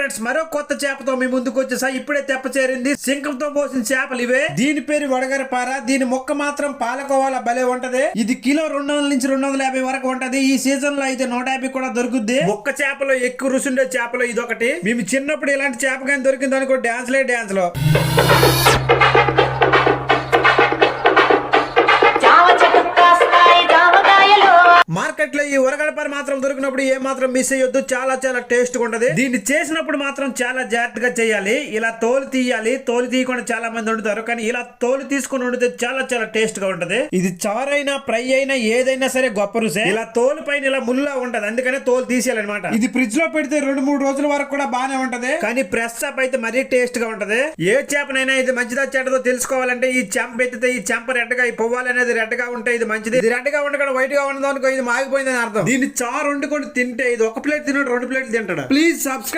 Friends, మరో కొత్త చేపతో మీ ముందుకు వచ్చేసా. ఇప్పుడే తెప్ప చేరింది. సింకంతో పోసిన చేపలు ఇవే. దీని పేరు వడగరపార. దీని మొక్క మాత్రం పాలకోవాల భలే ఉంటది. ఇది కిలో 200 నుంచి 250 వరకు ఉంటది. ఈ సీజన్ లో అయితే 150 కూడా దొరుకుద్ది. ఒక్క చేపలో ఎక్కువ రుచి ఉండే చేపలో ఇదొకటి. మేము చిన్నప్పుడు ఇలాంటి చేప కానీ దొరికింది అనుకో డాన్స్ లో మార్కెట్ లో ఈ ఉరగడపార మాత్రం దొరికినప్పుడు ఏ మాత్రం మిస్ అయ్యొద్దు. చాలా చాలా టేస్ట్ ఉంటది. దీన్ని చేసినప్పుడు మాత్రం చాలా జాగ్రత్తగా చేయాలి. ఇలా తోలు తీయాలి. తోలు తీయకుండా చాలా మంది వండుతారు, కానీ ఇలా తోలు తీసుకుని వండితే చాలా చాలా టేస్ట్ గా ఉంటది. ఇది చారైనా ఫ్రై అయినా ఏదైనా సరే గొప్ప రుసే. ఇలా తోలు పైన ఇలా ముల్లా ఉంటది, అందుకనే తోలు తీసేయాలన్నమాట. ఇది ఫ్రిడ్జ్ లో పెడితే 2-3 రోజుల వరకు కూడా బానే ఉంటది, కానీ ప్రెస్ చేప అయితే మరీ టేస్ట్ గా ఉంటది. ఏ చేపనైనా ఇది మంచిదా చెడ్డదో తెలుసుకోవాలంటే ఈ చెంప ఎత్తితే ఈ చెంప రెడ్ గా, ఈ పువ్వాలి అనేది రెడ్ గా ఉంటే ఇది మంచిది. ఇది రెడ్ గా ఉండకుండా వైట్ గా ఉండదు అనుకో ఇది మాగిపోయిందని అర్థం. దీన్ని చారు వండుకొని తింటే ఇది ఒక ప్లేట్ తిన్నాడు 2 ప్లేట్లు తింటాడు. Please subscribe.